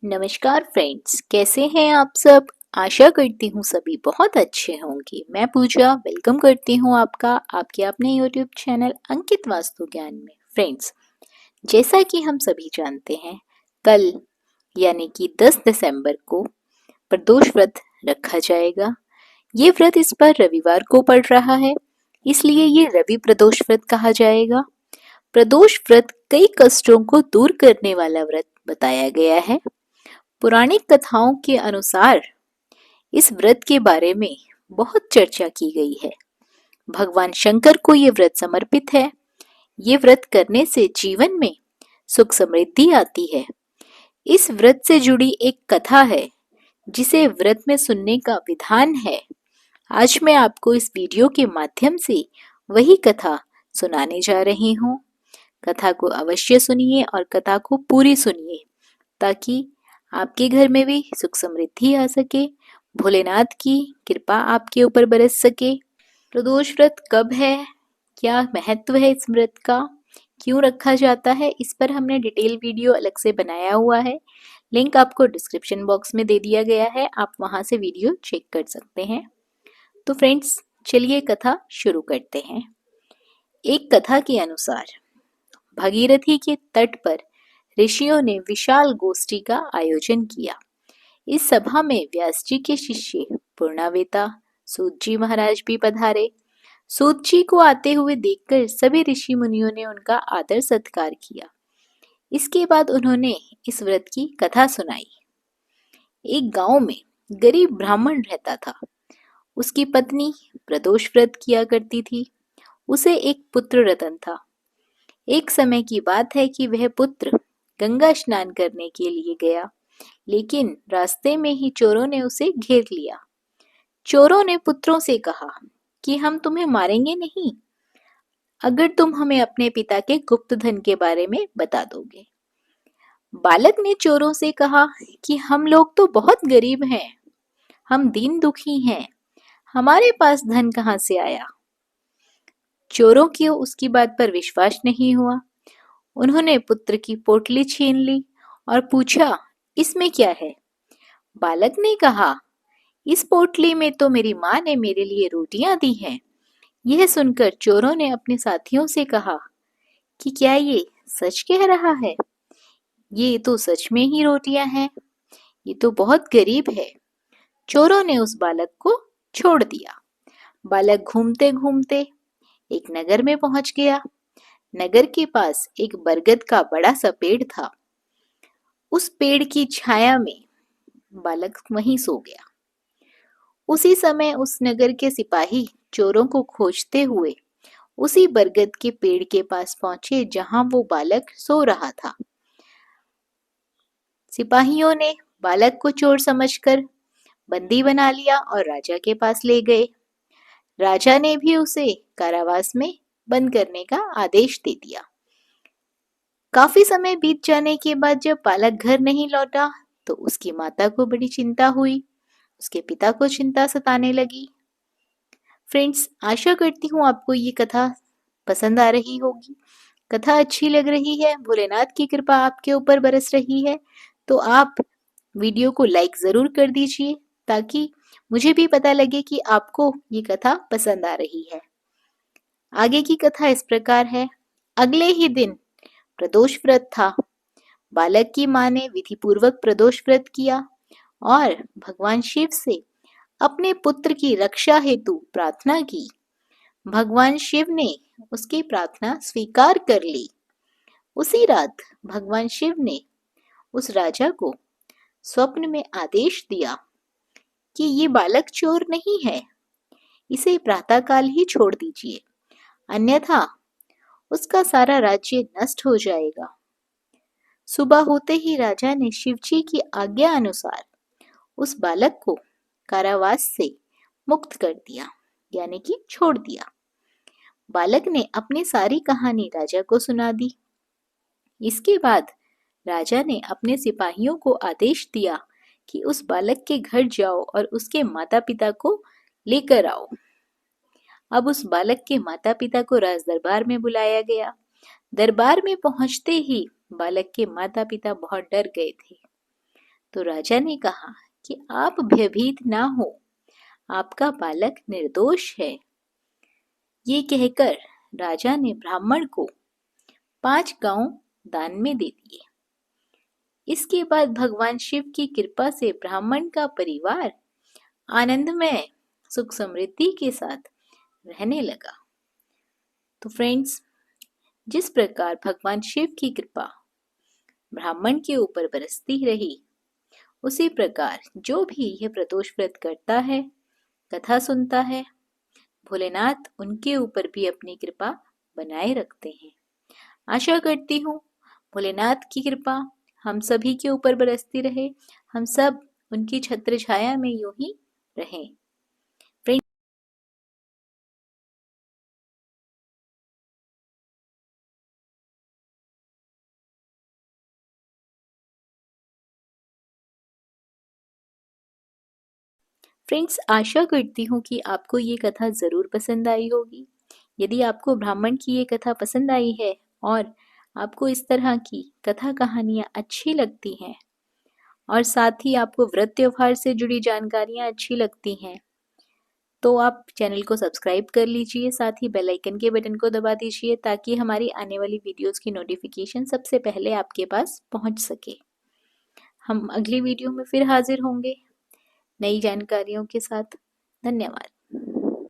नमस्कार फ्रेंड्स, कैसे हैं आप सब। आशा करती हूँ सभी बहुत अच्छे होंगे। मैं पूजा वेलकम करती हूँ आपका आपके अपने यूट्यूब चैनल अंकित वास्तु ज्ञान में। फ्रेंड्स, जैसा कि हम सभी जानते हैं, कल यानी कि 10 दिसंबर को प्रदोष व्रत रखा जाएगा। ये व्रत इस बार रविवार को पड़ रहा है, इसलिए ये रवि प्रदोष व्रत कहा जाएगा। प्रदोष व्रत कई कष्टों को दूर करने वाला व्रत बताया गया है। पौराणिक कथाओं के अनुसार इस व्रत के बारे में बहुत चर्चा की गई है। भगवान शंकर को ये व्रत समर्पित है। ये व्रत करने से जीवन में सुख समृद्धि आती है। इस व्रत से जुड़ी एक कथा है जिसे व्रत में सुनने का विधान है। आज मैं आपको इस वीडियो के माध्यम से वही कथा सुनाने जा रही हूँ। कथा को अवश्य सुनिए और कथा को पूरी सुनिए ताकि आपके घर में भी सुख समृद्धि आ सके, भोलेनाथ की कृपा आपके ऊपर बरस सके। प्रदोष व्रत कब है, क्या महत्व है इस व्रत का, क्यों रखा जाता है, इस पर हमने डिटेल वीडियो अलग से बनाया हुआ है। लिंक आपको डिस्क्रिप्शन बॉक्स में दे दिया गया है, आप वहां से वीडियो चेक कर सकते हैं। तो फ्रेंड्स, चलिए कथा शुरू करते हैं। एक कथा के अनुसार भागीरथी के तट पर ऋषियों ने विशाल गोष्ठी का आयोजन किया। इस सभा में व्यास जी के शिष्य पूर्णावेता सूत जी महाराज भी पधारे। सूत जी को आते हुए देखकर सभी ऋषि मुनियों ने उनका आदर सत्कार किया। इसके बाद उन्होंने इस व्रत की कथा सुनाई। एक गांव में गरीब ब्राह्मण रहता था। उसकी पत्नी प्रदोष व्रत किया करती थी। उसे एक पुत्र रतन था। एक समय की बात है कि वह पुत्र गंगा स्नान करने के लिए गया, लेकिन रास्ते में ही चोरों ने उसे घेर लिया। चोरों ने पुत्रों से कहा कि हम तुम्हें मारेंगे नहीं अगर तुम हमें अपने पिता के गुप्त धन के बारे में बता दोगे। बालक ने चोरों से कहा कि हम लोग तो बहुत गरीब हैं, हम दीन दुखी हैं, हमारे पास धन कहाँ से आया। चोरों को उसकी बात पर विश्वास नहीं हुआ। उन्होंने पुत्र की पोटली छीन ली और पूछा, इसमें क्या है। बालक ने कहा, इस पोटली में तो मेरी माँ ने मेरे लिए रोटियां दी हैं। यह सुनकर चोरों ने अपने साथियों से कहा कि क्या ये सच कह रहा है। ये तो सच में ही रोटियां हैं, ये तो बहुत गरीब है। चोरों ने उस बालक को छोड़ दिया। बालक घूमते घूमते एक नगर में पहुंच गया। नगर के पास एक बरगद का बड़ा सा पेड़ था। उस पेड़ की छाया में बालक वहीं सो गया। उसी समय उस नगर के सिपाही चोरों को खोजते हुए उसी बरगद के पेड़ के पास पहुंचे जहां वो बालक सो रहा था। सिपाहियों ने बालक को चोर समझकर बंदी बना लिया और राजा के पास ले गए। राजा ने भी उसे कारावास में बंद करने का आदेश दे दिया। काफी समय बीत जाने के बाद जब बालक घर नहीं लौटा तो उसकी माता को बड़ी चिंता हुई। उसके पिता को चिंता सताने लगी। फ्रेंड्स, आशा करती हूँ आपको ये कथा पसंद आ रही होगी। कथा अच्छी लग रही है, भोलेनाथ की कृपा आपके ऊपर बरस रही है, तो आप वीडियो को लाइक जरूर कर दीजिए ताकि मुझे भी पता लगे कि आपको ये कथा पसंद आ रही है। आगे की कथा इस प्रकार है। अगले ही दिन प्रदोष व्रत था। बालक की माँ ने विधि पूर्वक प्रदोष व्रत किया और भगवान शिव से अपने पुत्र की रक्षा हेतु प्रार्थना की। भगवान शिव ने उसकी प्रार्थना स्वीकार कर ली। उसी रात भगवान शिव ने उस राजा को स्वप्न में आदेश दिया कि ये बालक चोर नहीं है, इसे प्रातःकाल ही छोड़ दीजिए, अन्यथा उसका सारा राज्य नष्ट हो जाएगा। सुबह होते ही राजा ने शिवजी की आज्ञा अनुसार उस बालक को कारावास से मुक्त कर दिया, यानी कि छोड़ दिया। बालक ने अपनी सारी कहानी राजा को सुना दी। इसके बाद राजा ने अपने सिपाहियों को आदेश दिया कि उस बालक के घर जाओ और उसके माता पिता को लेकर आओ। अब उस बालक के माता पिता को राज दरबार में बुलाया गया। दरबार में पहुंचते ही बालक के माता पिता बहुत डर गए थे। तो राजा ने कहा कि आप भयभीत ना हो, आपका बालक निर्दोष है। ये कहकर राजा ने ब्राह्मण को 5 गांव दान में दे दिए। इसके बाद भगवान शिव की कृपा से ब्राह्मण का परिवार आनंदमय सुख समृद्धि के साथ रहने लगा। तो फ्रेंड्स, जिस प्रकार भगवान शिव की कृपा ब्राह्मण के ऊपर बरसती रही, उसी प्रकार जो भी यह प्रदोष व्रत करता है, कथा सुनता है, भोलेनाथ उनके ऊपर भी अपनी कृपा बनाए रखते हैं। आशा करती हूँ भोलेनाथ की कृपा हम सभी के ऊपर बरसती रहे, हम सब उनकी छत्र छाया में यूं ही रहें। फ्रेंड्स, आशा करती हूँ कि आपको ये कथा ज़रूर पसंद आई होगी। यदि आपको ब्राह्मण की ये कथा पसंद आई है और आपको इस तरह की कथा कहानियाँ अच्छी लगती हैं और साथ ही आपको व्रत त्योहार से जुड़ी जानकारियाँ अच्छी लगती हैं, तो आप चैनल को सब्सक्राइब कर लीजिए, साथ ही बेल आइकन के बटन को दबा दीजिए ताकि हमारी आने वाली वीडियोस की नोटिफिकेशन सबसे पहले आपके पास पहुंच सके। हम अगली वीडियो में फिर हाजिर होंगे नई जानकारियों के साथ। धन्यवाद।